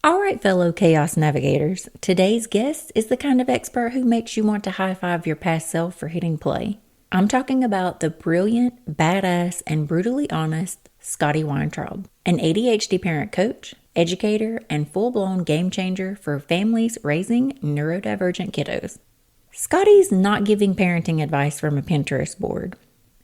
All right, fellow chaos navigators, today's guest is the kind of expert who makes you want to high five your past self for hitting play. I'm talking about the brilliant, badass, and brutally honest Scotty Weintraub, an ADHD parent coach, educator, and full blown game changer for families raising neurodivergent kiddos. Scotty's not giving parenting advice from a Pinterest board.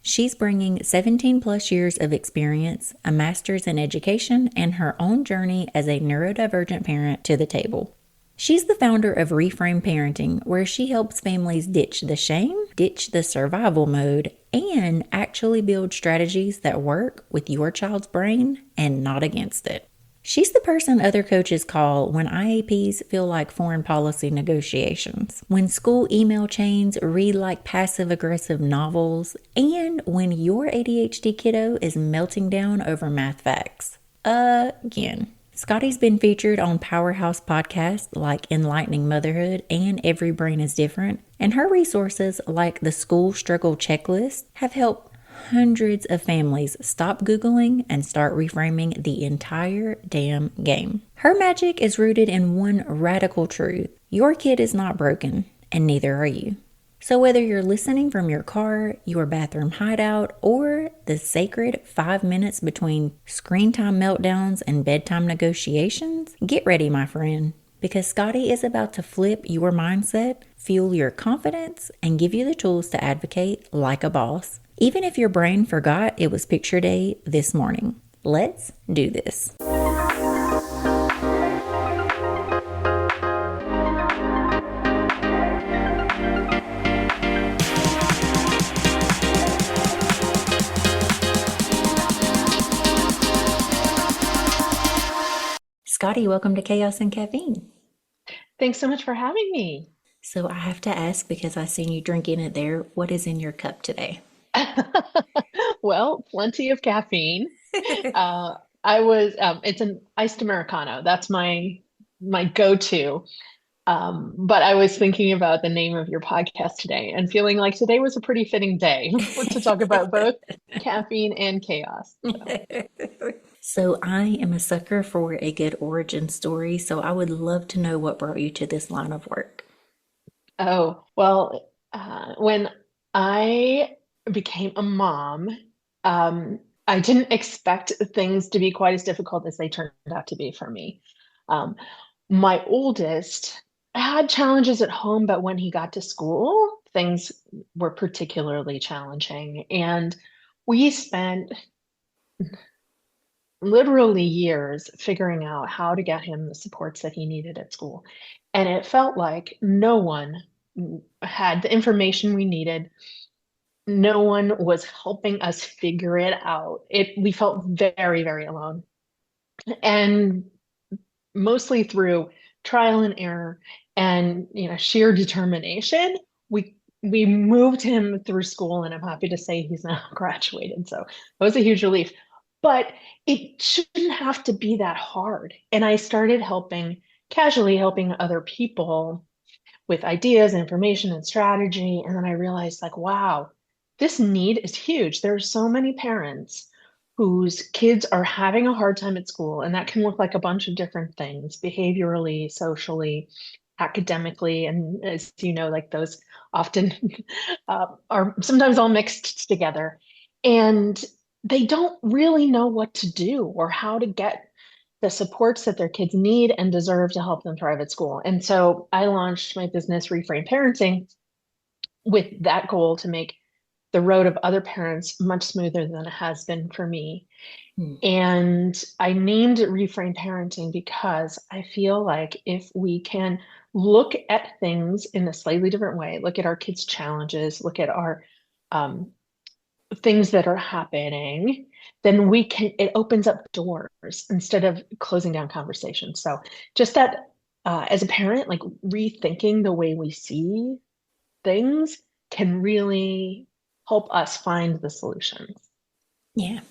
She's bringing 17 plus years of experience, a master's in education, and her own journey as a neurodivergent parent to the table. She's the founder of Reframe Parenting, where she helps families ditch the shame, ditch the survival mode, and actually build strategies that work with your child's brain and not against it. She's the person other coaches call when IAPs feel like foreign policy negotiations, when school email chains read like passive-aggressive novels, and when your ADHD kiddo is melting down over math facts. Again. Scotty's been featured on powerhouse podcasts like Enlightening Motherhood and Every Brain is Different, and her resources like the School Struggle Checklist have helped hundreds of families stop Googling and start reframing the entire damn game. Her magic is rooted in one radical truth. Your kid is not broken, and neither are you. So whether you're listening from your car, your bathroom hideout, or the sacred 5 minutes between screen time meltdowns and bedtime negotiations, get ready, my friend, because Scotty is about to flip your mindset, fuel your confidence, and give you the tools to advocate like a boss, even if your brain forgot it was picture day this morning. Let's do this. Scotty, welcome to Chaos and Caffeine. Thanks so much for having me. So I have to ask, because I seen you drinking it there, what is in your cup today? Well, plenty of caffeine. It's an iced Americano. That's my go-to. But I was thinking about the name of your podcast today and feeling like today was a pretty fitting day to talk about both caffeine and chaos. So I am a sucker for a good origin story, so I would love to know what brought you to this line of work. Oh, well, when I became a mom, I didn't expect things to be quite as difficult as they turned out to be for me. Um, my oldest had challenges at home, but when he got to school, things were particularly challenging. And we spent literally years figuring out how to get him the supports that he needed at school. And it felt like no one had the information we needed. No one was helping us figure it out. We felt very, very alone. And mostly through trial and error and sheer determination, we moved him through school, and I'm happy to say he's now graduated. So that was a huge relief. But it shouldn't have to be that hard. And I started casually helping other people with ideas, information, and strategy. And then I realized, like, wow, this need is huge. There are so many parents whose kids are having a hard time at school, and that can look like a bunch of different things, behaviorally, socially, academically, and as you know, like those often are sometimes all mixed together. And they don't really know what to do or how to get the supports that their kids need and deserve to help them thrive at school. And so I launched my business, Reframe Parenting, with that goal to make the road of other parents much smoother than it has been for me. Hmm. And I named it Reframe Parenting because I feel like if we can look at things in a slightly different way, look at our kids' challenges, look at our um, things that are happening, then it opens up doors instead of closing down conversations. So just that as a parent, like rethinking the way we see things can really help us find the solutions. Yeah,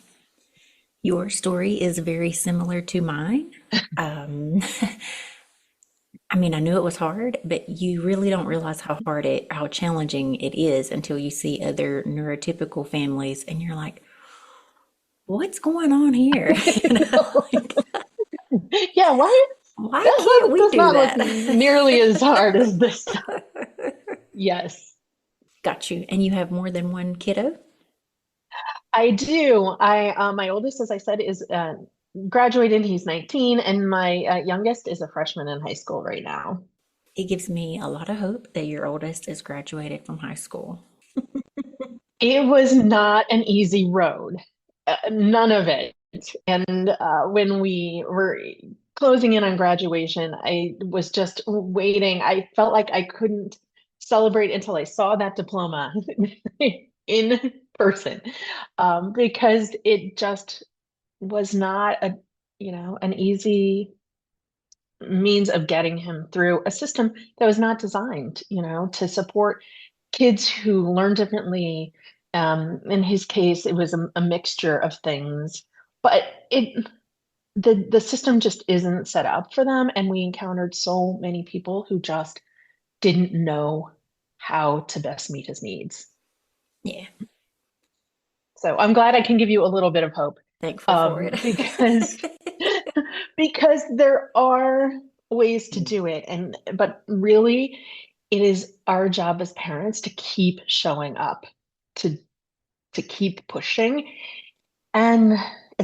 your story is very similar to mine. Um, I mean, I knew it was hard, but you really don't realize how challenging it is until you see other neurotypical families and you're like, what's going on here? You know, like, Yeah, why? Why can't That we does do not look that? nearly as hard as this stuff. Yes, Got you. And you have more than one kiddo? I do. My oldest, as I said, is graduated. He's 19, and my youngest is a freshman in high school right now. It gives me a lot of hope that your oldest is graduated from high school. It was not an easy road, none of it. And when we were closing in on graduation, I was just waiting. I felt like I couldn't celebrate until I saw that diploma in person, because it just was not an easy means of getting him through a system that was not designed, to support kids who learn differently. In his case, it was a mixture of things, but the system just isn't set up for them, and we encountered so many people who just didn't know how to best meet his needs. Yeah, So I'm glad I can give you a little bit of hope, thankful for it. because because there are ways to do it, but really it is our job as parents to keep showing up, to to keep pushing. And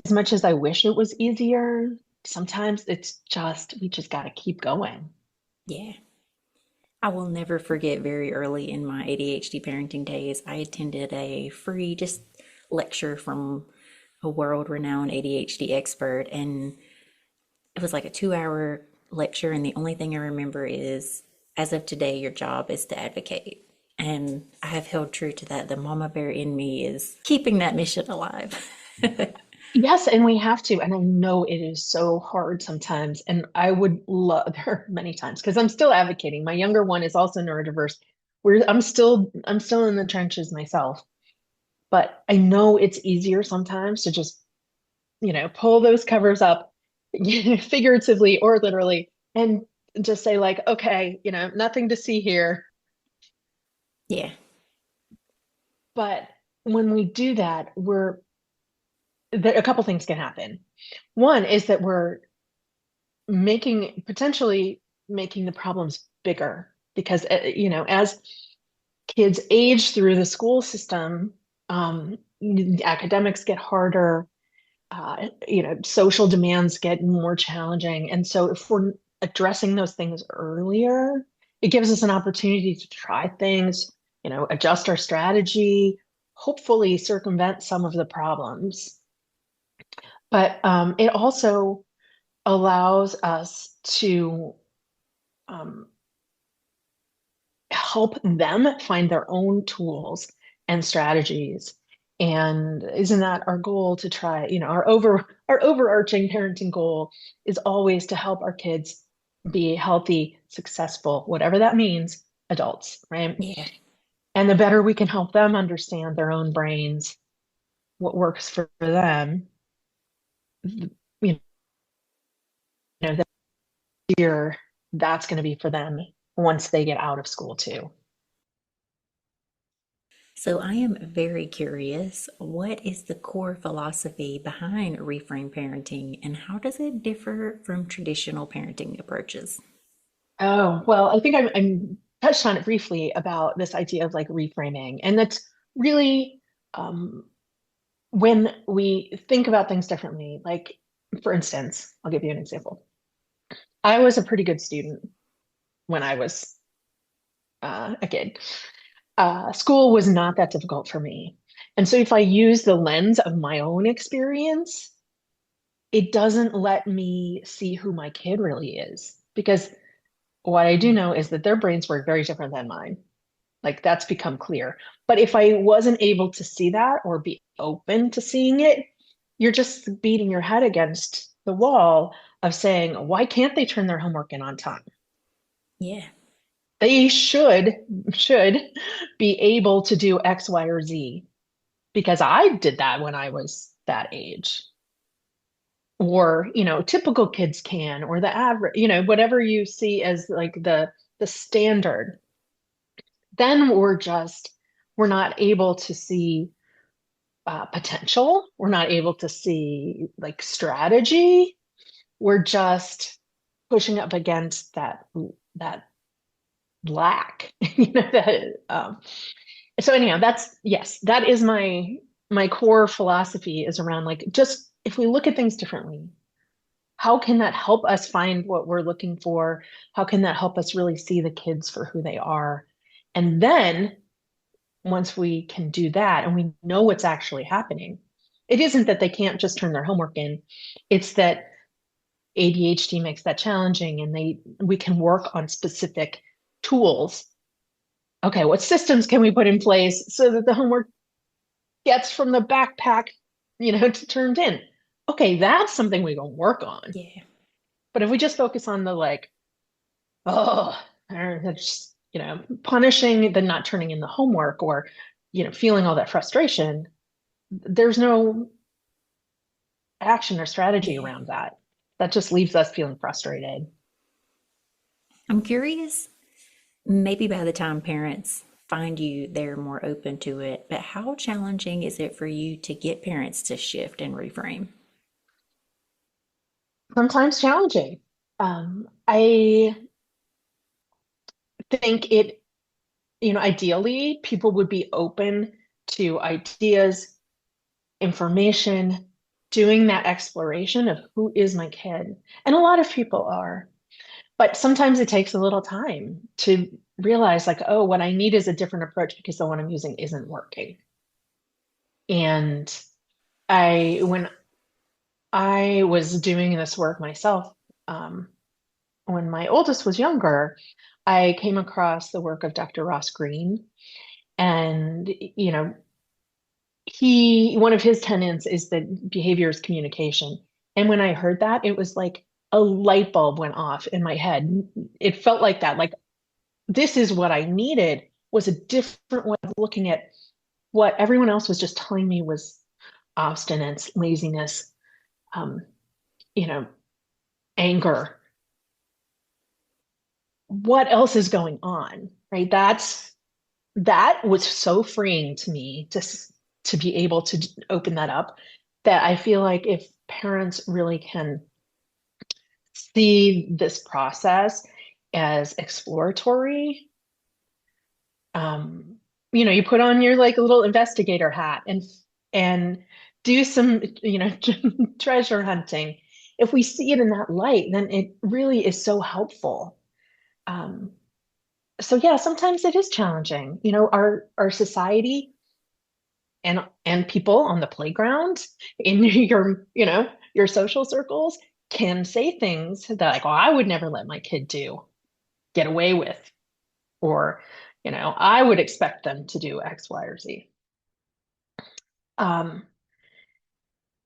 as much as I wish it was easier, sometimes we just got to keep going. Yeah. I will never forget very early in my ADHD parenting days, I attended a free just lecture from a world renowned ADHD expert. And it was like a 2 hour lecture. And the only thing I remember is, as of today, your job is to advocate. And I have held true to that. The mama bear in me is keeping that mission alive. Yes, and we have to. And I know it is so hard sometimes. And I would love, there are many times, because I'm still advocating. My younger one is also neurodiverse. I'm still in the trenches myself. But I know it's easier sometimes to just, pull those covers up, figuratively or literally, and just say, like, okay, nothing to see here. Yeah. But when we do that, a couple things can happen. One is that we're potentially making the problems bigger, because, as kids age through the school system, academics get harder, social demands get more challenging. And so if we're addressing those things earlier, it gives us an opportunity to try things, adjust our strategy, hopefully circumvent some of the problems. But it also allows us to um, help them find their own tools and strategies. And isn't that our goal, to try, our overarching parenting goal is always to help our kids be healthy, successful, whatever that means, adults, right? Yeah. And the better we can help them understand their own brains, what works for them, you the easier that's going to be for them once they get out of school too. So I am very curious. What is the core philosophy behind reframe parenting and how does it differ from traditional parenting approaches? Oh, well, I think I'm touched on it briefly about this idea of like reframing. And that's really, um, when we think about things differently. Like, for instance, I'll give you an example. I was a pretty good student when I was a kid. School was not that difficult for me. And so if I use the lens of my own experience, it doesn't let me see who my kid really is. Because what I do know is that their brains work very different than mine. Like, that's become clear. But if I wasn't able to see that or be open to seeing it, you're just beating your head against the wall of saying, why can't they turn their homework in on time? Yeah. They should be able to do X, Y, or Z, because I did that when I was that age. Or, typical kids can, or the average, whatever you see as like the standard. Then we're not able to see potential. We're not able to see like strategy. We're just pushing up against that lack, so anyhow, that's, yes, that is my core philosophy is around like, just if we look at things differently, how can that help us find what we're looking for? How can that help us really see the kids for who they are? And then once we can do that and we know what's actually happening, it isn't that they can't just turn their homework in. It's that ADHD makes that challenging, and we can work on specific tools. Okay, what systems can we put in place so that the homework gets from the backpack, to turned in? Okay, that's something we can work on. Yeah. But if we just focus on the like, oh, just, punishing the not turning in the homework, or, feeling all that frustration, there's no action or strategy Yeah. around that. That just leaves us feeling frustrated. I'm curious, maybe by the time parents find you, they're more open to it, but how challenging is it for you to get parents to shift and reframe? Sometimes challenging. I think ideally, people would be open to ideas, information, doing that exploration of who is my kid. And a lot of people are. But sometimes it takes a little time to realize, like, oh, what I need is a different approach because the one I'm using isn't working. And when I was doing this work myself, um, when my oldest was younger, I came across the work of Dr. Ross Green. And, one of his tenets is that behavior is communication. And when I heard that, it was like a light bulb went off in my head. It felt like that, like this is what I needed, was a different way of looking at what everyone else was just telling me was obstinance, laziness, um, you know, anger. What else is going on? Right? That was so freeing to me to be able to open that up, that I feel like if parents really can see this process as exploratory, um, you put on your like little investigator hat and do some, treasure hunting. If we see it in that light, then it really is so helpful. Um, so yeah, sometimes it is challenging. Our society and people on the playground, in your social circles, can say things that like, oh, I would never let my kid get away with, or I would expect them to do X, Y, or Z. Um,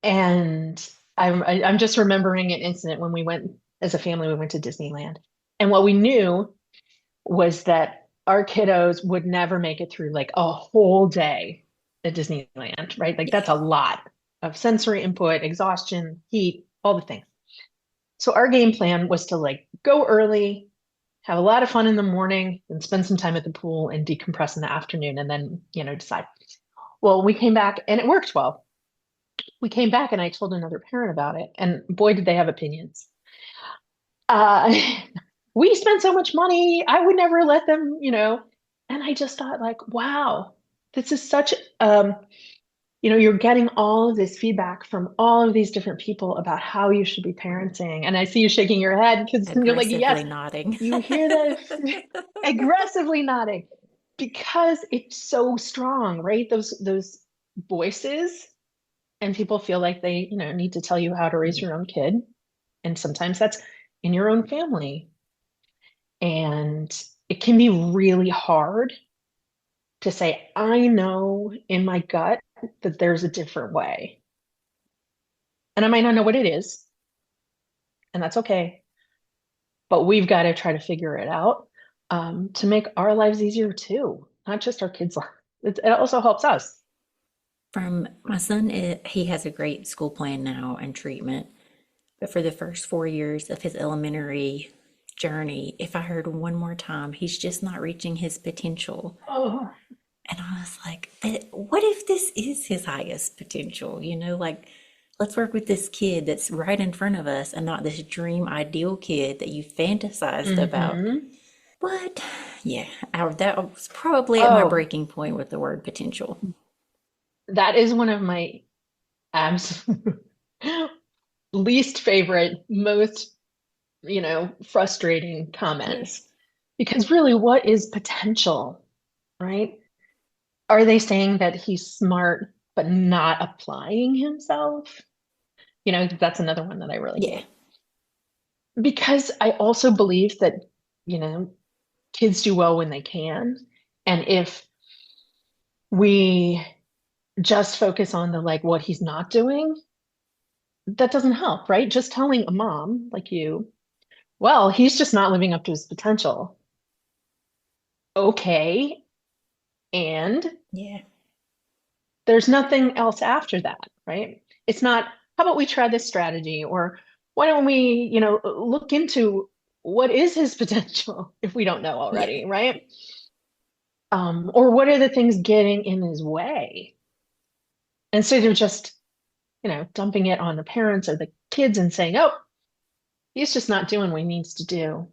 and I'm just remembering an incident when we went as a family, we went to Disneyland. And what we knew was that our kiddos would never make it through like a whole day at Disneyland, right? Like that's a lot of sensory input, exhaustion, heat, all the things. So our game plan was to like go early, have a lot of fun in the morning, and spend some time at the pool and decompress in the afternoon, and then, decide. Well, we came back and it worked well. We came back and I told another parent about it, and boy, did they have opinions. Uh, we spent so much money. I would never let them, And I just thought, like, wow, this is such, you're getting all of this feedback from all of these different people about how you should be parenting. And I see you shaking your head because you're like, yes, Aggressively nodding. you hear this aggressively nodding, because it's so strong, right? Those voices, and people feel like they, need to tell you how to raise Yeah. your own kid. And sometimes that's in your own family. And it can be really hard to say, I know in my gut that there's a different way. And I might not know what it is, and that's okay. But we've got to try to figure it out, to make our lives easier too, not just our kids' lives. It also helps us. From my son, he has a great school plan now and treatment. But for the first 4 years of his elementary journey, if I heard one more time, he's just not reaching his potential. Oh, And I was like, but what if this is his highest potential? Like Let's work with this kid that's right in front of us and not this dream ideal kid that you fantasized about. Mm-hmm. But yeah, that was probably at my Oh, breaking point with the word potential. that is one of my absolute least favorite, most, frustrating Yes. comments. Because really, what is potential, right? Are they saying that he's smart but not applying himself? That's another one that I really Yeah. hate. Because I also believe that, kids do well when they can. And if we just focus on the like what he's not doing, that doesn't help, right? Just telling a mom like you, well, he's just not living up to his potential. Okay. And Yeah. there's nothing else after that, right? It's not, how about we try this strategy? Or why don't we, look into what is his potential if we don't know Yeah. already, right? Or what are the things getting in his way? Instead of just, dumping it on the parents or the kids and saying, oh, he's just not doing what he needs to do.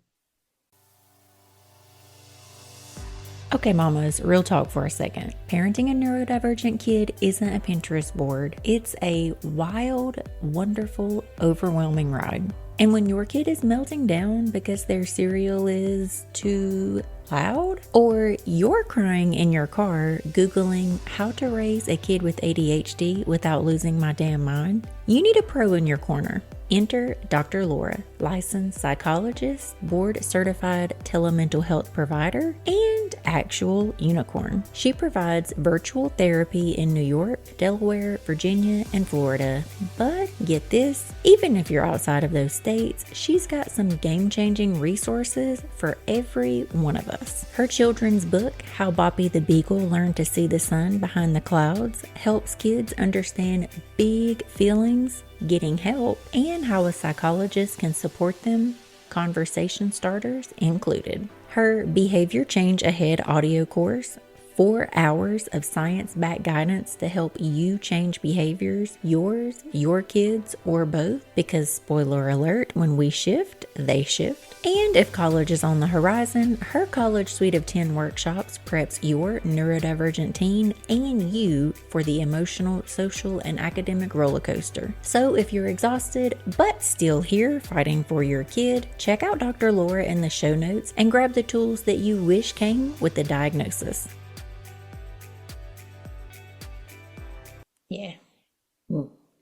Okay, mamas, real talk for a second. Parenting a neurodivergent kid isn't a Pinterest board. It's a wild, wonderful, overwhelming ride. And when your kid is melting down because their cereal is too loud, or you're crying in your car Googling how to raise a kid with ADHD without losing my damn mind, you need a pro in your corner. Enter Dr. Laura, licensed psychologist, board certified telemental health provider, and actual unicorn. She provides virtual therapy in New York, Delaware, Virginia, and Florida. But get this, even if you're outside of those states, she's got some game-changing resources for every one of us. Her children's book, How Boppy the Beagle Learned to See the Sun Behind the Clouds, helps kids understand big feelings, getting help, and how a psychologist can support them, conversation starters included. Her Behavior Change Ahead audio course, 4 hours of science-backed guidance to help you change behaviors, yours, your kids, or both, because spoiler alert, when we shift, they shift. And if college is on the horizon, her college suite of 10 workshops preps your neurodivergent teen and you for the emotional, social, and academic roller coaster. So if you're exhausted but still here fighting for your kid, check out Dr. Laura in the show notes and grab the tools that you wish came with the diagnosis. Yeah.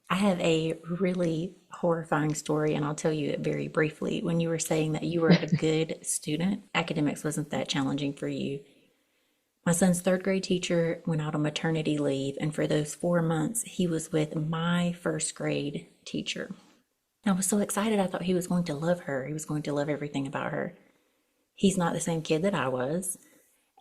I have a really horrifying story, and I'll tell you it very briefly. When you were saying that you were a good student, academics wasn't that challenging for you. My son's third grade teacher went out on maternity leave, and for those 4 months, he was with my first grade teacher. I was so excited. I thought he was going to love her. He was going to love everything about her. He's not the same kid that I was.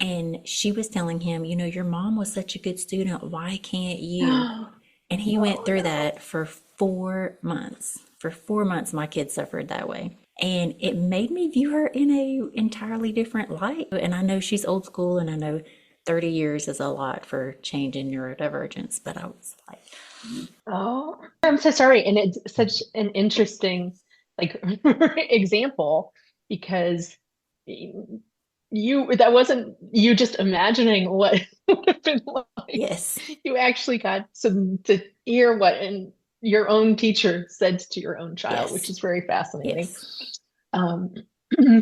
And she was telling him, your mom was such a good student. Why can't you? Oh, And he went through no. that for 4 months. For 4 months, my kid suffered that way. And it made me view her in a entirely different light. And I know she's old school, and I know 30 years is a lot for change in neurodivergence, but I was like, Oh, I'm so sorry. And it's such an interesting like example because that wasn't you just imagining what it would have been like. yes, You actually got to hear what and your own teacher said to your own child, which yes, is very fascinating. yes, Um,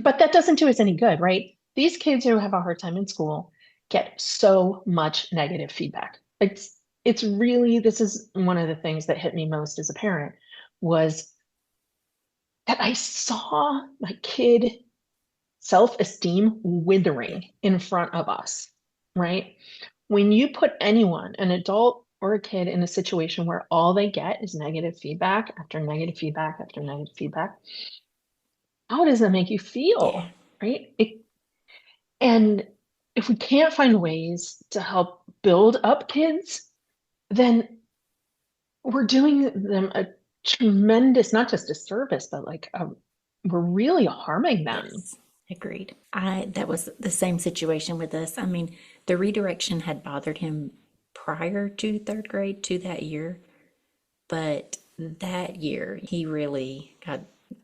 but that doesn't do us any good, right? These kids who have a hard time in school get so much negative feedback. It's really, this is one of the things that hit me most as a parent was that I saw my kid self-esteem yeah, withering in front of us, right? When you put anyone, an adult or a kid, in a situation where all they get is negative feedback after negative feedback after negative feedback, how does that make you yeah, feel, right? And if we can't find ways to help build up kids, then we're doing them a tremendous, not just a service, but we're really harming them. yes. Agreed. That was the same situation with us. I mean, the redirection had bothered him prior to third grade to that year, but that year, he really got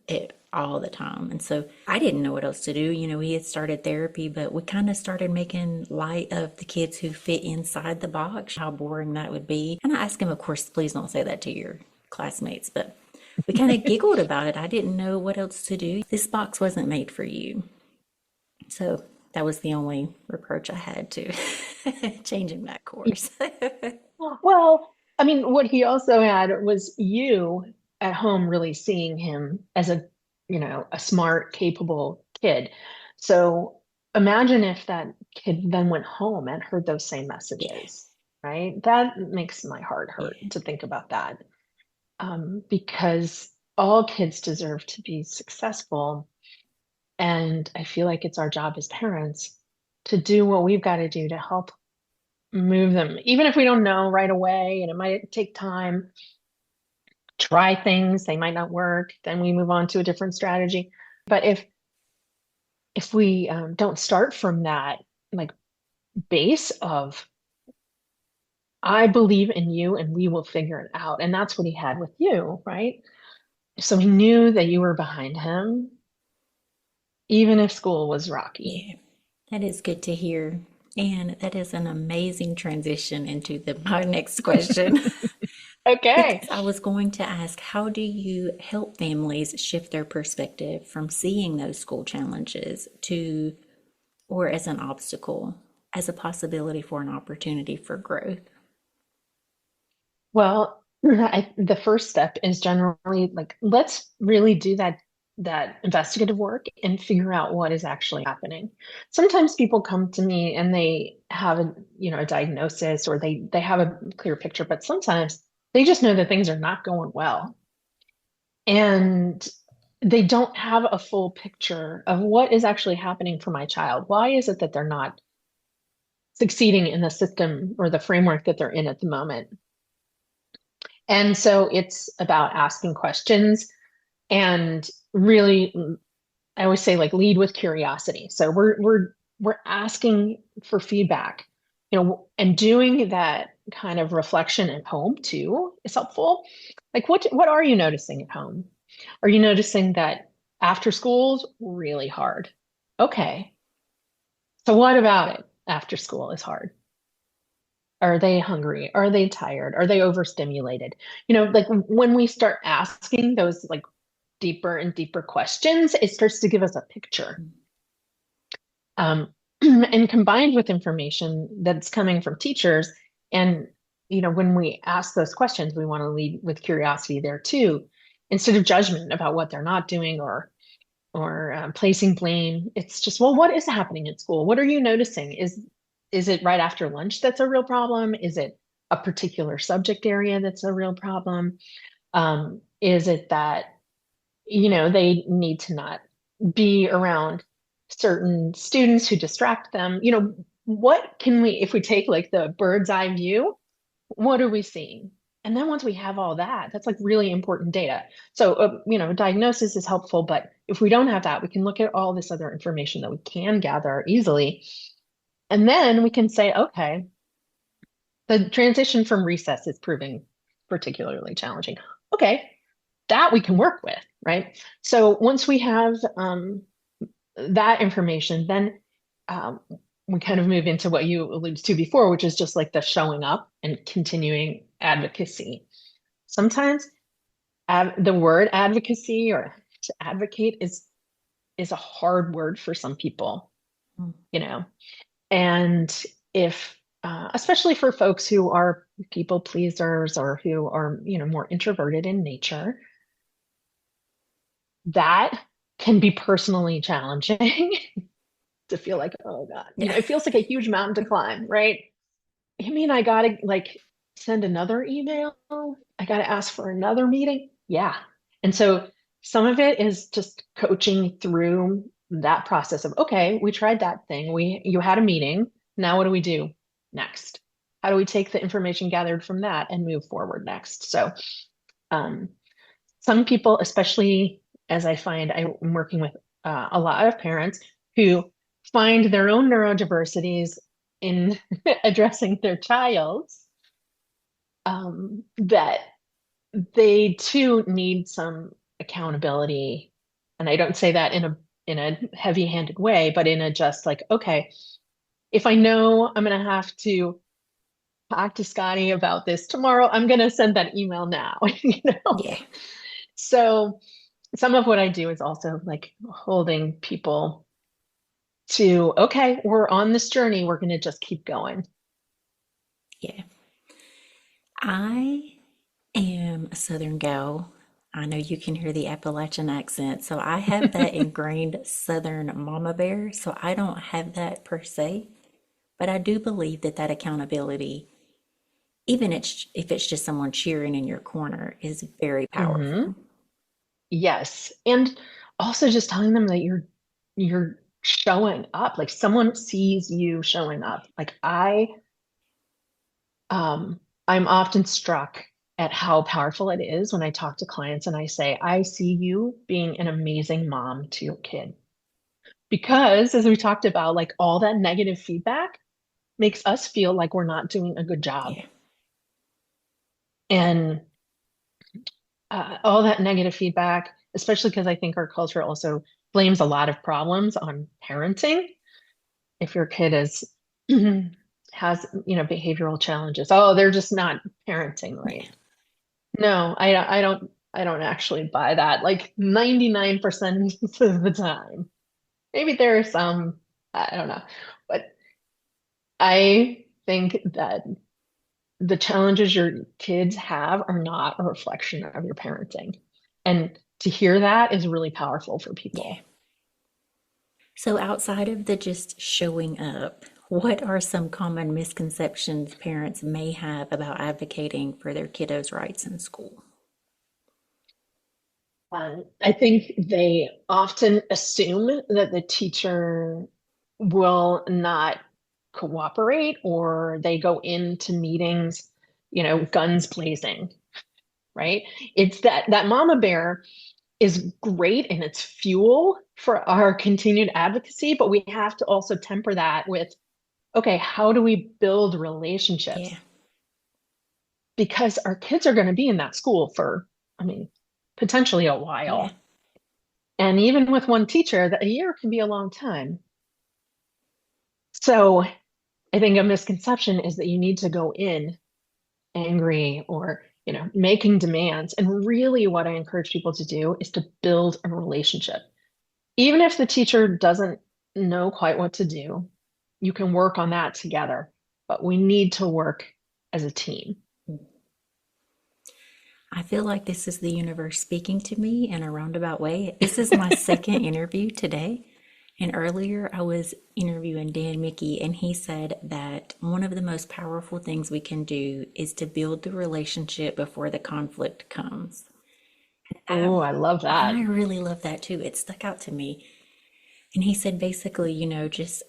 it all the time. And so I didn't know what else to do. You know, we had started therapy, but we kind of started making light of the kids who fit inside the box, how boring that would be. And I asked him, of course, please don't say that to your classmates, but we kind of giggled about it. I didn't know what else to do. This box wasn't made for you. So that was the only reproach I had to changing that course. Well, I mean, what he also had was you at home really seeing him as a smart, capable kid. So imagine if that kid then went home and heard those same Yeah, messages, right? That makes my heart hurt yeah, to think about that. Because all kids deserve to be successful. And I feel like it's our job as parents to do what we've got to do to help move them, even if we don't know right away and it might take time. Try things, they might not work, then we move on to a different strategy. But if we don't start from that like base of I believe in you and we will figure it out, and that's what he had with you, right? So he knew that you were behind him, even if school was rocky. yeah. That is good to hear. And that is an amazing transition into my next question. Okay. Because I was going to ask, how do you help families shift their perspective from seeing those school challenges to, or as an obstacle, as a possibility for an opportunity for growth? Well, the first step is generally like, let's really do that investigative work and figure out what is actually happening. Sometimes people come to me and they have a diagnosis or they have a clear picture, but sometimes they just know that things are not going well. And they don't have a full picture of what is actually happening for my child. Why is it that they're not succeeding in the system or the framework that they're in at the moment? And so it's about asking questions and really, I always say like lead with curiosity. So we're asking for feedback, and doing that kind of reflection at home too is helpful. Like what are you noticing at home? Are you noticing that after school's really hard? Okay. So what about it after school is hard? Are they hungry? Are they tired? Are they overstimulated? Like when we start asking those like deeper and deeper questions, it starts to give us a picture. And combined with information that's coming from teachers, and when we ask those questions, we want to lead with curiosity there too, instead of judgment about what they're not doing or placing blame. It's just, well, what is happening at school? What are you noticing? Is it right after lunch that's a real problem? Is it a particular subject area that's a real problem? Is it that, they need to not be around certain students who distract them? What can we, if we take like the bird's eye view, what are we seeing? And then once we have all that, that's like really important data. So, diagnosis is helpful, but if we don't have that, we can look at all this other information that we can gather easily. And then we can say, okay, the transition from recess is proving particularly challenging. Okay, that we can work with, right? So once we have that information, then um, we kind of move into what you alluded to before, which is just like the showing up and continuing advocacy. Sometimes the word advocacy or to advocate is a hard word for some people, you know. And if especially for folks who are people pleasers or who are, more introverted in nature, that can be personally challenging to feel like, oh God, Yeah. it feels like a huge mountain to climb, right? You mean I gotta like send another email? I gotta ask for another meeting? Yeah. And so some of it is just coaching through that process of, okay, we tried that thing. You had a meeting. Now what do we do next? How do we take the information gathered from that and move forward next? So um, some people, especially as I find I'm working with a lot of parents who find their own neurodiversities in addressing their child's, that they too need some accountability. And I don't say that in a heavy-handed way, but in a just like, okay, if I know I'm gonna have to talk to Scotty about this tomorrow, I'm gonna send that email now, you know? Yeah. So some of what I do is also like holding people to, okay, we're on this journey, we're gonna just keep going. Yeah. I am a Southern gal. I know you can hear the Appalachian accent. So I have that ingrained Southern mama bear. So I don't have that per se. But I do believe that that accountability, if it's just someone cheering in your corner, is very Hmm. powerful. Yes. And also just telling them that you're showing up. Like someone sees you showing up. Like I'm often struck at how powerful it is when I talk to clients and I say, I see you being an amazing mom to your kid. Because as we talked about, like all that negative feedback makes us feel like we're not doing a good job. Yeah. And all that negative feedback, especially because I think our culture also blames a lot of problems on parenting. If your kid is has, behavioral challenges, oh, they're just not parenting Yeah. right. No, I don't actually buy that. Like 99% of the time. Maybe there are some, I don't know. But I think that the challenges your kids have are not a reflection of your parenting. And to hear that is really powerful for Yeah. people. So outside of the just showing up, what are some common misconceptions parents may have about advocating for their kiddos' rights in school? I think they often assume that the teacher will not cooperate or they go into meetings, guns blazing, right? It's that mama bear is great and it's fuel for our continued advocacy, but we have to also temper that with, okay, how do we build Yeah. relationships? Because our kids are going to be in that school for, I mean, potentially a Yeah. while. And even with one teacher, that a year can be a long time. So I think a misconception is that you need to go in angry or, making demands. And really what I encourage people to do is to build a relationship. Even if the teacher doesn't know quite what to do, you can work on that together. But we need to work as a team. I feel like this is the universe speaking to me in a roundabout way. This is my second interview today. And earlier I was interviewing Dan Mickey, and he said that one of the most powerful things we can do is to build the relationship before the conflict comes. I, Oh, I love I that. really love that too. It stuck out to me. And he said basically, just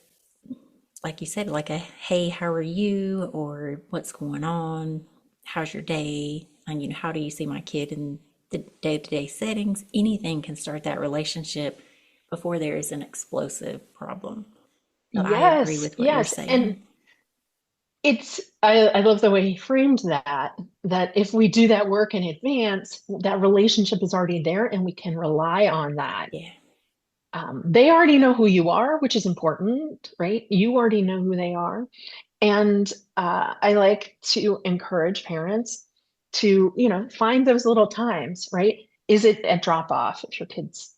like you said, like a hey, how are you? Or what's going on? How's your day? And, how do you see my kid in the day to day settings? Anything can start that relationship before there is an explosive problem. So I agree Yes, with what you're yes. And saying. I love the way he framed that if we do that work in advance, that relationship is already there and we can rely on that. Yeah. They already know who you are, which is important, right? You already know who they are. And I like to encourage parents to, find those little times, right? Is it at drop off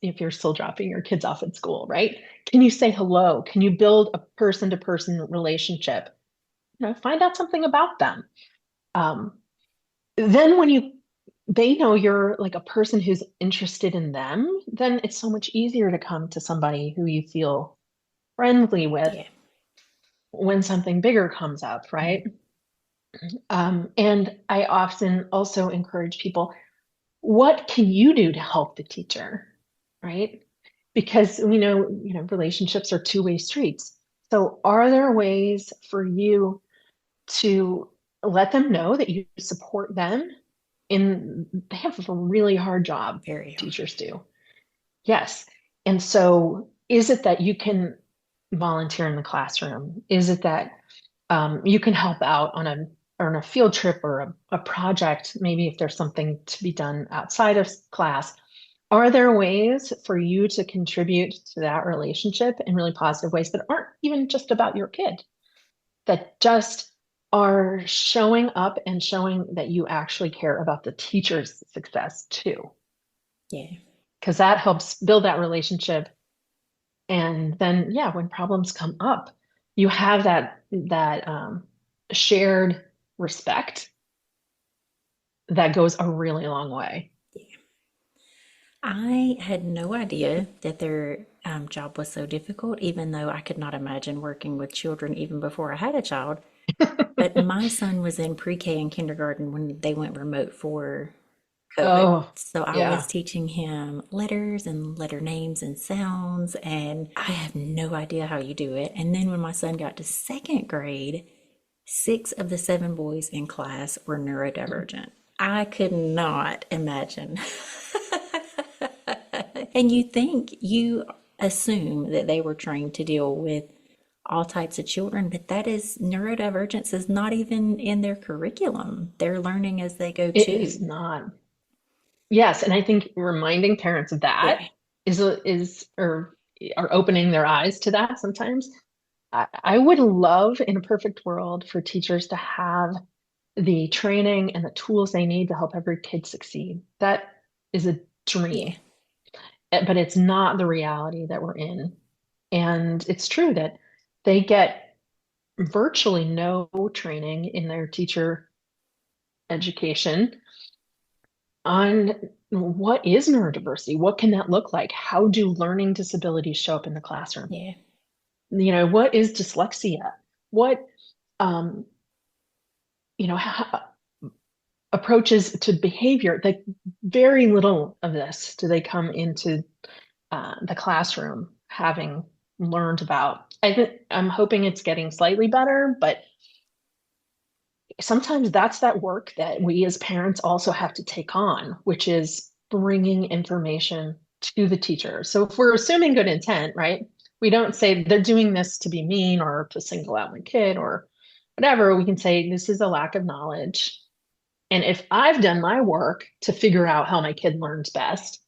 if you're still dropping your kids off at school, right? Can you say hello? Can you build a person to person relationship? Find out something about them. Um, then when they know you're like a person who's interested in them, then it's so much easier to come to somebody who you feel friendly with Yeah. when something bigger comes up, right? And I often also encourage people, what can you do to help the teacher, right? Because we know, relationships are two-way streets. So are there ways for you to let them know that you support them they have a really hard job, Very hard. teachers do. Yes. And so is it that you can volunteer in the classroom? Is it that you can help out on a or on a field trip or a project, maybe if there's something to be done outside of class, are there ways for you to contribute to that relationship in really positive ways that aren't even just about your kid, that just are showing up and showing that you actually care about the teacher's success too? Yeah. Because that helps build that relationship. And then, yeah, when problems come up, you have that shared respect that goes a really long way. I had no idea that their job was so difficult, even though I could not imagine working with children even before I had a child. But my son was in pre-K and kindergarten when they went remote for COVID. Oh, So I was yeah. teaching him letters and letter names and sounds, and I have no idea how you do it. And then when my son got to second grade, 6 of the 7 boys in class were neurodivergent. I could not imagine. And you assume that they were trained to deal with all types of children, but that is neurodivergence is not even in their curriculum. They're learning as they go It is too. not. Yes, and I think reminding parents of that Yeah. is or are opening their eyes to that sometimes. I would love in a perfect world for teachers to have the training and the tools they need to help every kid succeed. That is a Yeah. dream, but it's not the reality that we're in. And it's true that they get virtually no training in their teacher education on what is neurodiversity? What can that look like? How do learning disabilities show up in the classroom? Yeah. What is dyslexia? What, um, how, approaches to behavior? Like very little of this do they come into the classroom having learned about. I'm hoping it's getting slightly better, but sometimes that's that work that we as parents also have to take on, which is bringing information to the teacher. So if we're assuming good intent, right? We don't say they're doing this to be mean or to single out my kid or whatever. We can say this is a lack of knowledge. And if I've done my work to figure out how my kid learns best,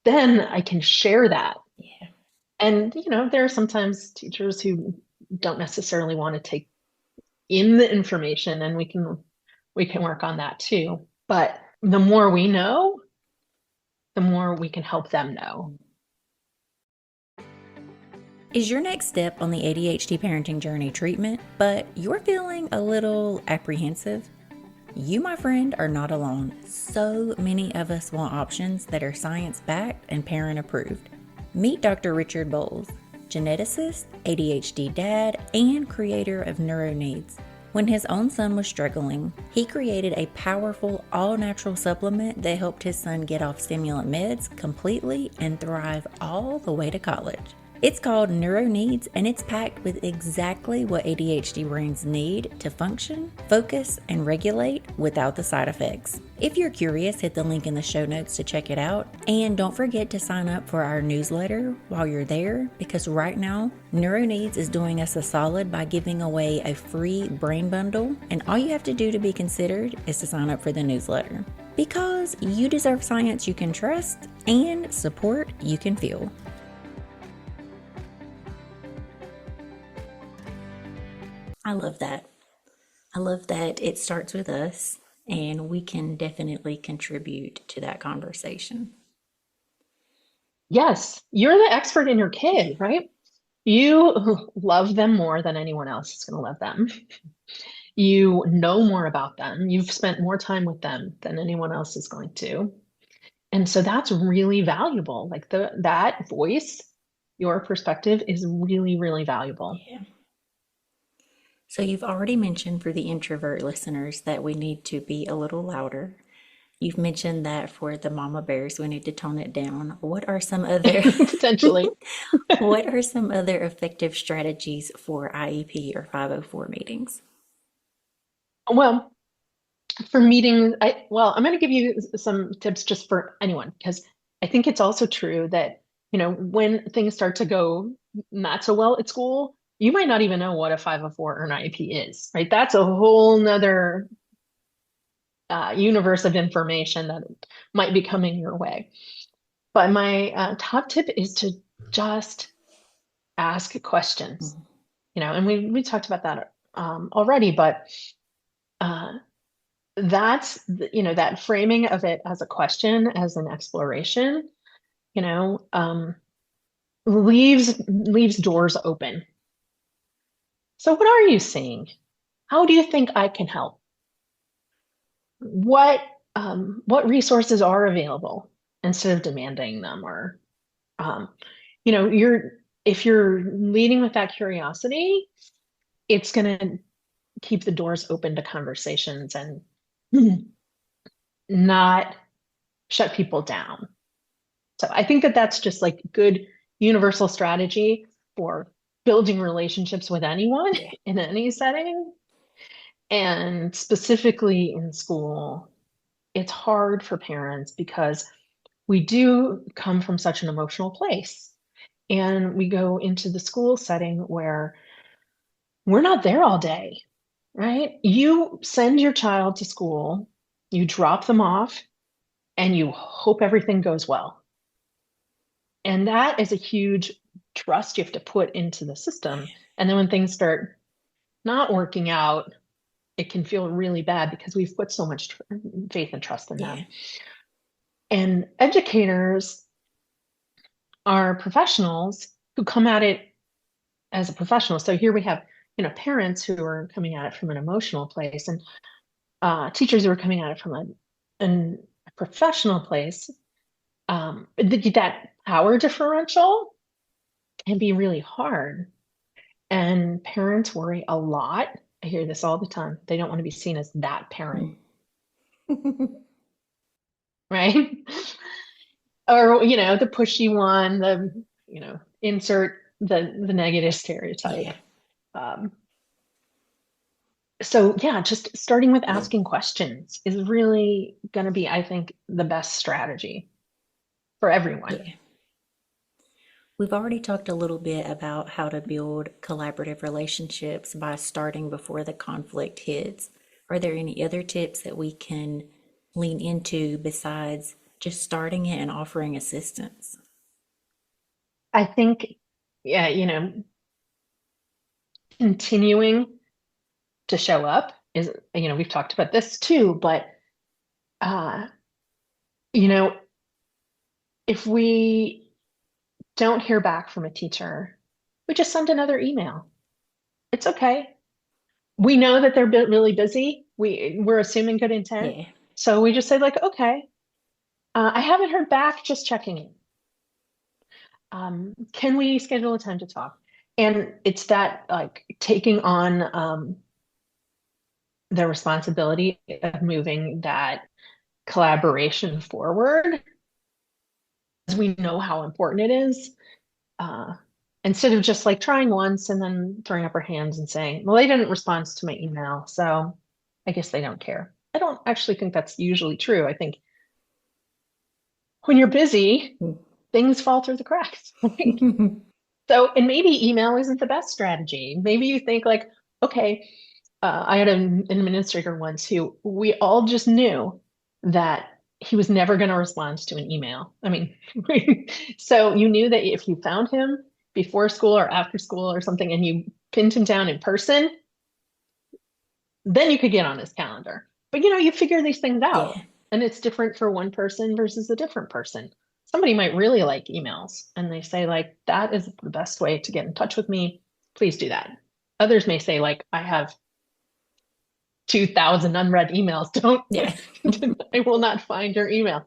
then I can share that. Yeah. And, there are sometimes teachers who don't necessarily want to take in the information, and we can work on that too. But the more we know, the more we can help them know. Is your next step on the ADHD parenting journey treatment, but you're feeling a little apprehensive? You, my friend, are not alone. So many of us want options that are science backed and parent approved. Meet Dr. Richard Bowles, geneticist, ADHD dad, and creator of NeuroNeeds. When his own son was struggling, he created a powerful all natural supplement that helped his son get off stimulant meds completely and thrive all the way to college. It's called NeuroNeeds, and it's packed with exactly what ADHD brains need to function, focus, and regulate without the side effects. If you're curious, hit the link in the show notes to check it out. And don't forget to sign up for our newsletter while you're there, because right now, NeuroNeeds is doing us a solid by giving away a free brain bundle, and all you have to do to be considered is to sign up for the newsletter. Because you deserve science you can trust and support you can feel. I love that. I love that it starts with us and we can definitely contribute to that conversation. Yes, you're the expert in your kid, right? You love them more than anyone else is going to love them. You know more about them. You've spent more time with them than anyone else is going to. And so that's really valuable. Like that voice, your perspective is really, really valuable. Yeah. So you've already mentioned for the introvert listeners that we need to be a little louder. You've mentioned that for the mama bears, we need to tone it down. What are some other Potentially. what are some other effective strategies for IEP or 504 meetings? Well, for meetings, I'm going to give you some tips just for anyone because I think it's also true that, when things start to go not so well at school, you might not even know what a 504 or an IEP is, right? That's a whole nother universe of information that might be coming your way. But my top tip is to just ask questions, Mm. and we talked about that already, but uh, that framing of it as a question, as an exploration, you know, um, leaves doors open. So what are you seeing? How do you think I can help? What what resources are available instead of demanding them or um, you're if you're leading with that curiosity, it's going to keep the doors open to conversations and not shut people down. So I think that that's just like good universal strategy for building relationships with anyone Yeah. in any setting. And specifically in school, it's hard for parents because we do come from such an emotional place. And we go into the school setting where we're not there all day, right? You send your child to school, you drop them off, and you hope everything goes well. And that is a huge trust you have to put into the system. And then when things start not working out, it can feel really bad because we've put so much faith and trust in Yeah. them. And educators are professionals who come at it as a professional. So here we have, parents who are coming at it from an emotional place and teachers who are coming at it from a professional place. That power differential can be really hard. And parents worry a lot. I hear this all the time. They don't want to be seen as that parent, Mm. right? Or, the pushy one, insert the negative stereotype. Yeah. Um, so yeah, just starting with asking questions is really going to be, I think, the best strategy for everyone. Yeah. We've already talked a little bit about how to build collaborative relationships by starting before the conflict hits. Are there any other tips that we can lean into besides just starting it and offering assistance? I think, yeah, continuing to show up is, we've talked about this too, but, uh, you know, if we don't hear back from a teacher, we just send another email. It's okay. We know that they're really busy. We're assuming good intent. Yeah. So we just say like, okay, I haven't heard back, just checking in. Can we schedule a time to talk? And it's that like taking on the responsibility of moving that collaboration forward, as we know how important it is. Uh, Instead of just like trying once and then throwing up our hands and saying, well, they didn't respond to my email, so I guess they don't care. I don't actually think that's usually true. I think when you're busy, things fall through the cracks. Right? So, and maybe email isn't the best strategy. Maybe you think like, okay, I had an administrator once who we all just knew that he was never going to respond to an email. I mean, so you knew that if you found him before school or after school or something and you pinned him down in person, then you could get on his calendar. But you figure these things out, Yeah. and it's different for one person versus a different person. Somebody might really like emails and they say like that is the best way to get in touch with me. Please do that. Others may say like I have 2,000 unread emails. Don't, Yeah. I will not find your email.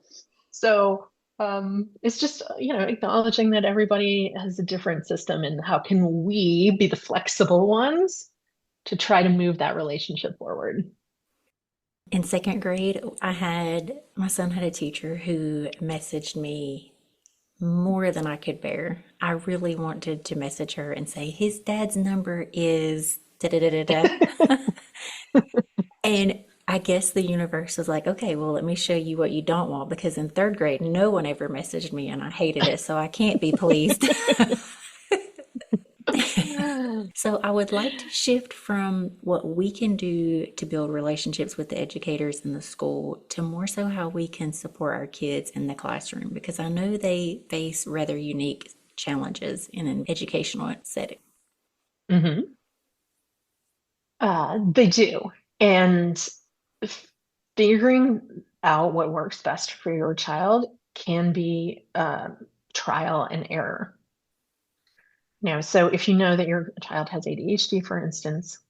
So it's just, acknowledging that everybody has a different system and how can we be the flexible ones to try to move that relationship forward. In second grade, my son had a teacher who messaged me more than I could bear. I really wanted to message her and say, his dad's number is da da da da da. And I guess the universe was like, okay, well, let me show you what you don't want because in third grade, no one ever messaged me and I hated it. So I can't be pleased. So I would like to shift from what we can do to build relationships with the educators in the school to more so how we can support our kids in the classroom because I know they face rather unique challenges in an educational setting. Hmm. They do. And figuring out what works best for your child can be trial and error. So if you know that your child has ADHD, for instance,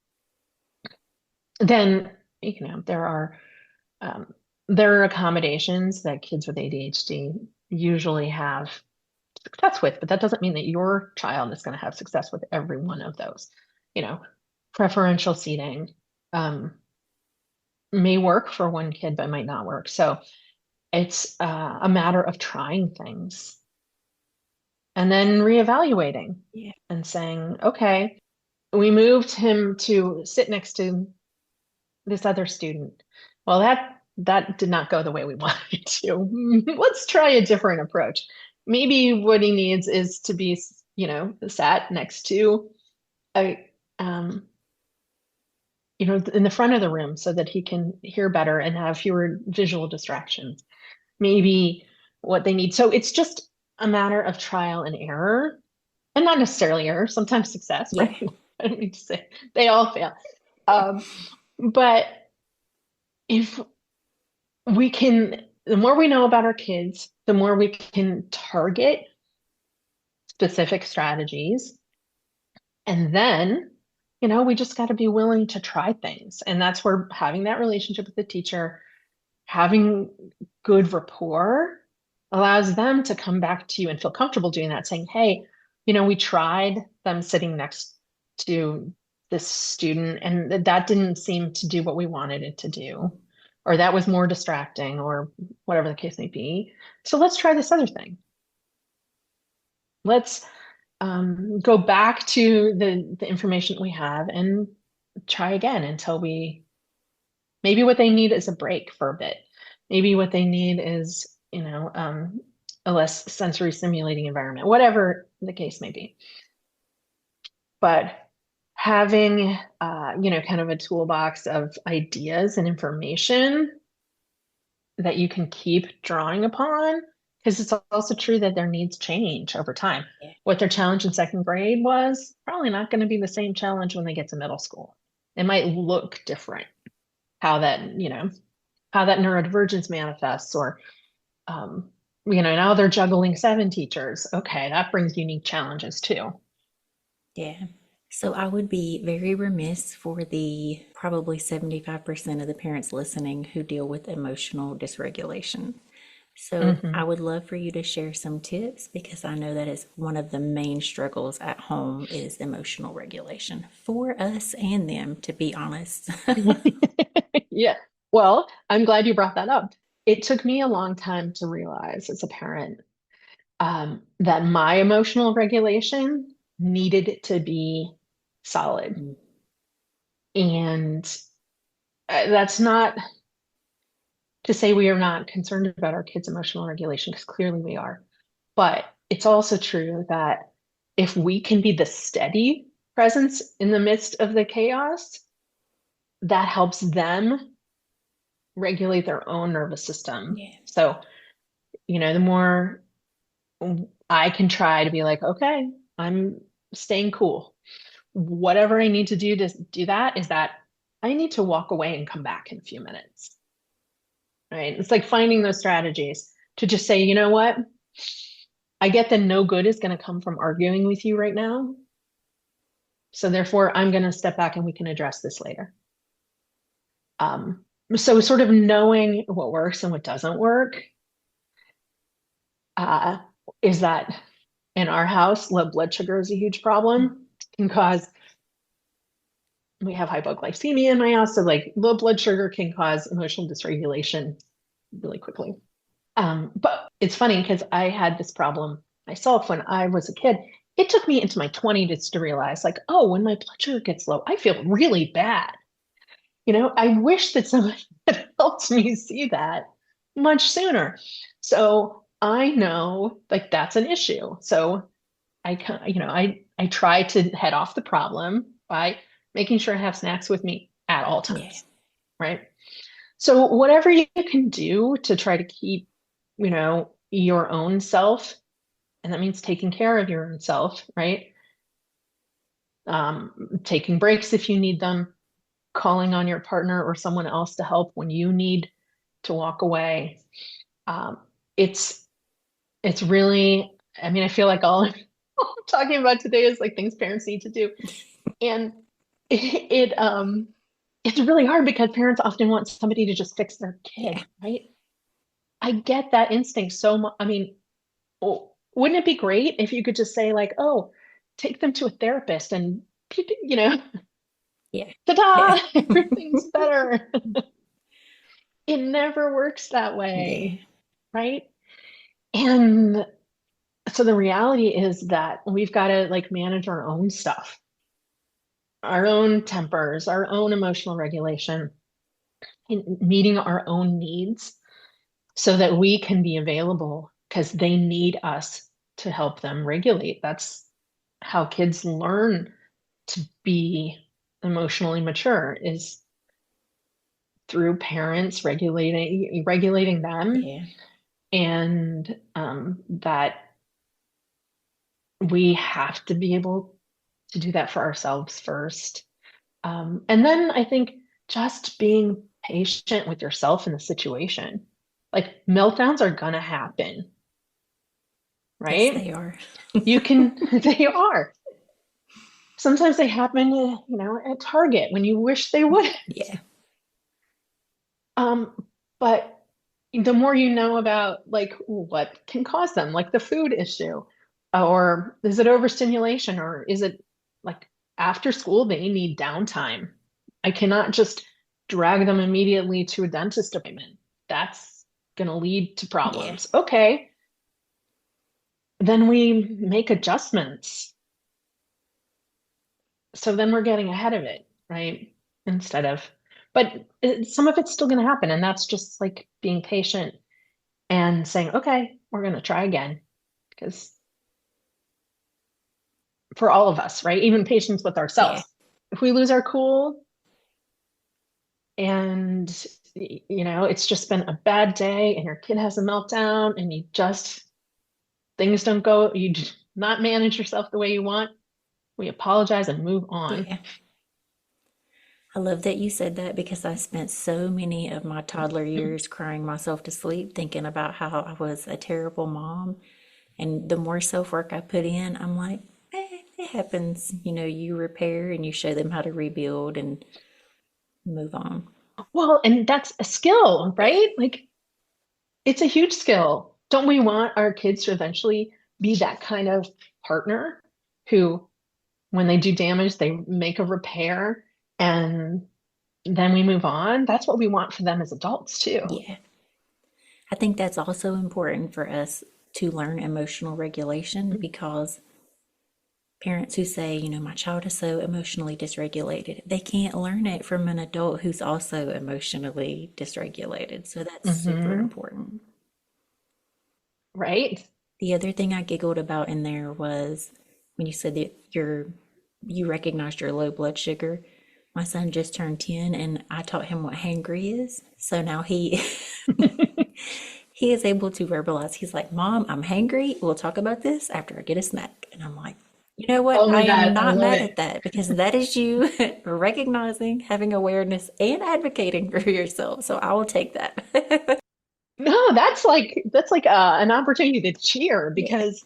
then there are um, there are accommodations that kids with ADHD usually have success with, but that doesn't mean that your child is going to have success with every one of those. You know, preferential seating may work for one kid, but might not work. So it's a matter of trying things and then reevaluating Yeah. and saying, okay, we moved him to sit next to this other student. Well, that did not go the way we wanted it to. Let's try a different approach. Maybe what he needs is to be, sat next to a, in the front of the room so that he can hear better and have fewer visual distractions. Maybe what they need. So it's just a matter of trial and error, and not necessarily error, sometimes success, Yeah. right? I don't mean to say they all fail. Um, but if we can, the more we know about our kids, the more we can target specific strategies. And then, we just got to be willing to try things. And that's where having that relationship with the teacher, having good rapport allows them to come back to you and feel comfortable doing that, saying, hey, we tried them sitting next to this student, and that didn't seem to do what we wanted it to do, or that was more distracting, or whatever the case may be. So let's try this other thing. Let's go back to the information we have and try again until maybe what they need is a break for a bit. Maybe what they need is, a less sensory stimulating environment, whatever the case may be. But having, kind of a toolbox of ideas and information that you can keep drawing upon, because it's also true that their needs change over time. Yeah. What their challenge in second grade was probably not going to be the same challenge when they get to middle school. It might look different, how that, how that neurodivergence manifests, or now they're juggling seven teachers. Okay, that brings unique challenges too. Yeah. So I would be very remiss for the probably 75% of the parents listening who deal with emotional dysregulation. So I Hmm. would love for you to share some tips because I know that is one of the main struggles at home is emotional regulation for us and them, to be honest. Yeah. Well, I'm glad you brought that up. It took me a long time to realize as a parent that my emotional regulation needed to be solid. And that's not to say we are not concerned about our kids' emotional regulation, because clearly we are. But it's also true that if we can be the steady presence in the midst of the chaos, that helps them regulate their own nervous system. Yeah. So, the more I can try to be like, okay, I'm staying cool. Whatever I need to do do that is that I need to walk away and come back in a few minutes. Right? It's like finding those strategies to just say, you know what? I get that no good is going to come from arguing with you right now. So therefore, I'm going to step back and we can address this later. Um, so sort of knowing what works and what doesn't work uh, is that in our house, low blood sugar is a huge problem. Can cause we have hypoglycemia in my house, so like low blood sugar can cause emotional dysregulation really quickly. But it's funny because I had this problem myself when I was a kid. It took me into my 20s to realize, like, oh, when my blood sugar gets low, I feel really bad. I wish that someone had helped me see that much sooner. So I know like that's an issue. So I try to head off the problem by making sure I have snacks with me at all Yeah. times, right? So whatever you can do to try to keep, your own self, and that means taking care of your own self, right? Taking breaks if you need them, calling on your partner or someone else to help when you need to walk away. Um, it's it's really, I mean, I feel like all I'm talking about today is like things parents need to do. And it's really hard because parents often want somebody to just fix their Yeah. kid, right? I get that instinct so much. I mean, wouldn't it be great if you could just say like, "Oh, take them to a therapist and you know, Yeah. Yeah. ta-da, everything's better." It never works that Yeah. way, right? And so the reality is that we've got to like manage our own stuff, our own tempers, our own emotional regulation, and meeting our own needs so that we can be available because they need us to help them regulate. That's how kids learn to be emotionally mature is through parents regulating them, Yeah. and that we have to be able to do that for ourselves first. And then I think just being patient with yourself in the situation. Like meltdowns are gonna happen, Yes, right? they are. You can, they are. Sometimes they happen, at Target when you wish they would. Yeah. Um, but the more you know about like what can cause them, like the food issue, or is it overstimulation, or is it like after school they need downtime? I cannot just drag them immediately to a dentist appointment. That's going to lead to Yeah. problems. Okay, then we make adjustments. So then we're getting ahead of it, right? Instead of, but some of it's still going to happen. And that's just like being patient and saying, okay, we're going to try again. Because for all of us, right? Even patience with Yeah. ourselves. If we lose our cool and, it's just been a bad day and your kid has a meltdown and things don't go, you not manage yourself the way you want, we apologize and move on. Yeah. I love that you said that because I spent so many of my toddler years crying myself to sleep thinking about how I was a terrible mom. And the more self work I put in, I'm like, it happens. You repair and you show them how to rebuild and move on. Well, and that's a skill, Yeah. right? Like it's a huge skill. Don't we want our kids to eventually be that kind of partner who, when they do damage, they make a repair and then we move on? That's what we want for them as adults too. Yeah. I think that's also important for us to learn emotional regulation because parents who say, my child is so emotionally dysregulated, they can't learn it from an adult who's also emotionally dysregulated. So that's super Hmm. important. Right? The other thing I giggled about in there was when you said that you recognized your low blood sugar. My son just turned 10 and I taught him what hangry is. So now he he is able to verbalize. He's like, "Mom, I'm hangry. We'll talk about this after I get a snack." And I'm like, "You know what? Oh I my am God, I not love mad it. at that because that is you recognizing, having awareness, and advocating for yourself. So I will take that." No, that's like an opportunity to cheer Yeah. because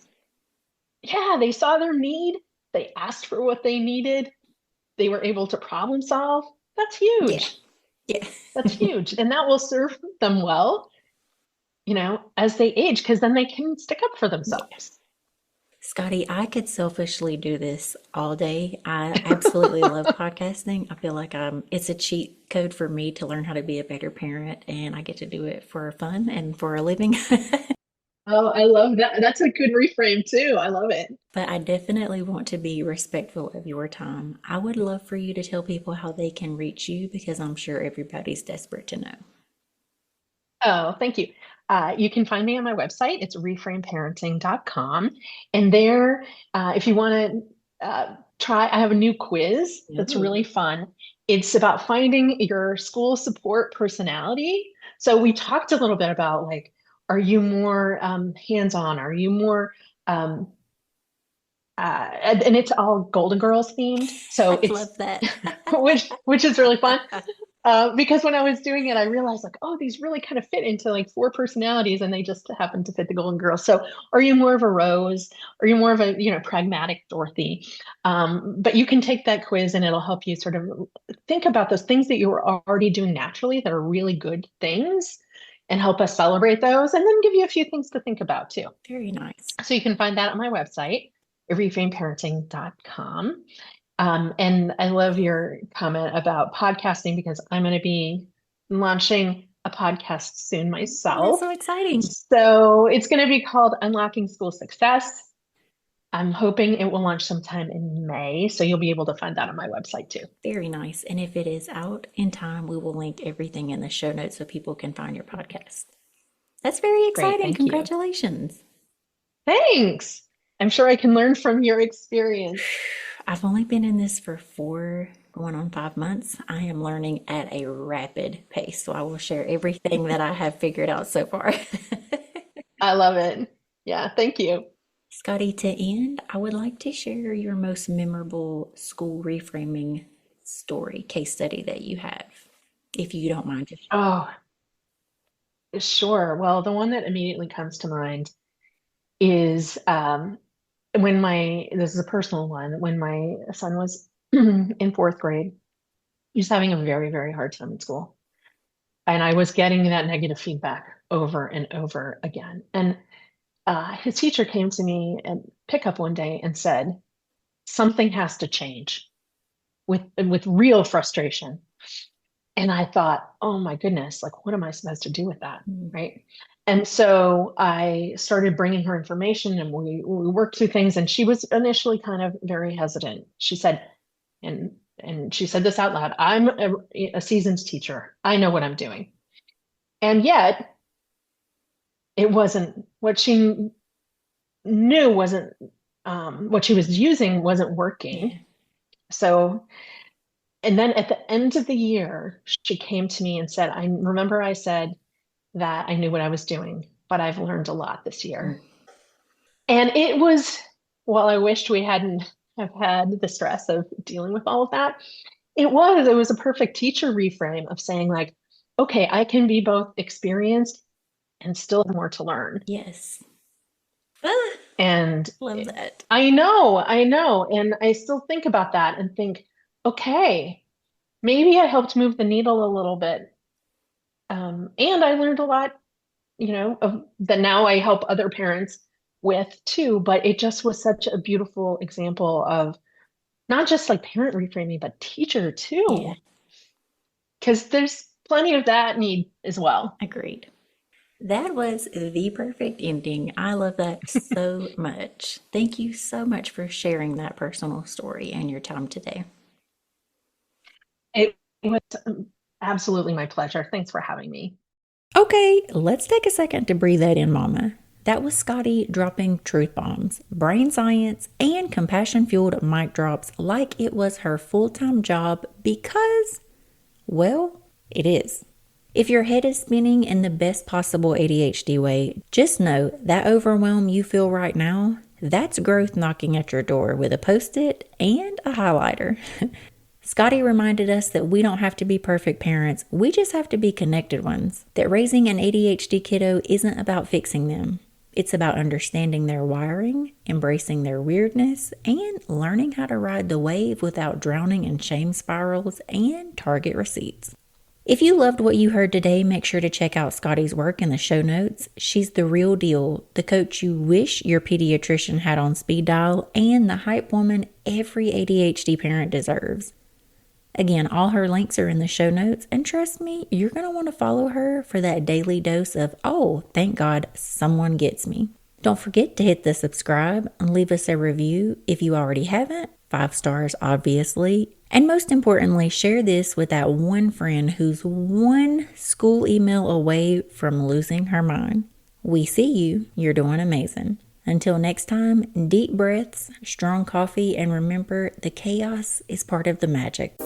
yeah, they saw their need, they asked for what they needed, they were able to problem solve. That's Yeah. huge. Yeah. That's huge. And that will serve them well, as they age, because then they can stick up for Yeah. themselves. Scotty, I could selfishly do this all day. I absolutely love podcasting. I feel like it's a cheat code for me to learn how to be a better parent, and I get to do it for fun and for a living. Oh, I love that. That's a good reframe too. I love it. But I definitely want to be respectful of your time. I would love for you to tell people how they can reach you because I'm sure everybody's desperate to know. Oh, thank you. You can find me on my website. It's reframeparenting.com. And there, if you want to try, I have a new quiz that's Ooh, really fun. It's about finding your school support personality. So we talked a little bit about like, are you more hands-on? Are you more um, and it's all Golden Girls themed. I So it's love that. which is really fun. Because when I was doing it, I realized like, oh, these really kind of fit into like four personalities, and they just happen to fit the Golden Girls. So, are you more of a Rose? Are you more of a pragmatic Dorothy? But you can take that quiz, and it'll help you sort of think about those things that you were already doing naturally that are really good things, and help us celebrate those, and then give you a few things to think about too. Very nice. So you can find that on my website, reframeparenting.com. And I love your comment about podcasting because I'm going to be launching a podcast soon Oh, that's myself. so exciting. So it's going to be called Unlocking School Success. I'm hoping it will launch sometime in May. So you'll be able to find that on my website too. Very nice. And if it is out in time, we will link everything in the show notes so people can find your podcast. That's very Great. exciting. Thank you. Congratulations. Thanks. I'm sure I can learn from your experience. I've only been in this for 4 going on 5 months. I am learning at a rapid pace, so I will share everything that I have figured out so far. I love it. Yeah. Thank you. Scotty, to end, I would like to share your most memorable school reframing story, case study that you have, if you don't mind. Oh, sure. Well, the one that immediately comes to mind is this is a personal one, when my son was in fourth grade, he was having a very, very hard time in school. And I was getting that negative feedback over and over again. And his teacher came to me and pickup one day and said, something has to change with real frustration. And I thought, oh my goodness, like, what am I supposed to do with that? Mm. Right. And so I started bringing her information and we worked through things. And she was initially kind of very hesitant. She said, and she said this out loud, I'm a seasoned teacher. I know what I'm doing. And yet it wasn't what she knew wasn't what she was using wasn't Yeah. working. So and then at the end of the year, she came to me and said, I remember I said that I knew what I was doing, but I've learned a lot this Mm. year. And it was, while I wished we hadn't have had the stress of dealing with all of that, it was a perfect teacher reframe of saying like, okay, I can be both experienced and still have more to learn. Yes. Ah, And love that. I know. And I still think about that and think, okay, maybe I helped move the needle a little bit. And I learned a lot, that now I help other parents with too. But it just was such a beautiful example of not just like parent reframing, but teacher Yeah, too, because there's plenty of that need as well. agreed. That was the perfect ending. I love that so much. Thank you so much for sharing that personal story and your time today. It was absolutely my pleasure. Thanks for having me. Okay, let's take a second to breathe that in, Mama. That was Scotty dropping truth bombs, brain science, and compassion fueled mic drops like it was her full time job because, well, it is. If your head is spinning in the best possible ADHD way, just know that overwhelm you feel right now, that's growth knocking at your door with a post-it and a highlighter. Scotty reminded us that we don't have to be perfect parents, we just have to be connected ones. That raising an ADHD kiddo isn't about fixing them. It's about understanding their wiring, embracing their weirdness, and learning how to ride the wave without drowning in shame spirals and Target receipts. If you loved what you heard today, make sure to check out Scotty's work in the show notes. She's the real deal, the coach you wish your pediatrician had on speed dial, and the hype woman every ADHD parent deserves. Again, all her links are in the show notes, and trust me, you're going to want to follow her for that daily dose of, oh, thank God, someone gets me. Don't forget to hit the subscribe and leave us a review if you already haven't. 5 stars, obviously. And most importantly, share this with that one friend who's one school email away from losing her mind. We see you. You're doing amazing. Until next time, deep breaths, strong coffee, and remember the chaos is part of the magic.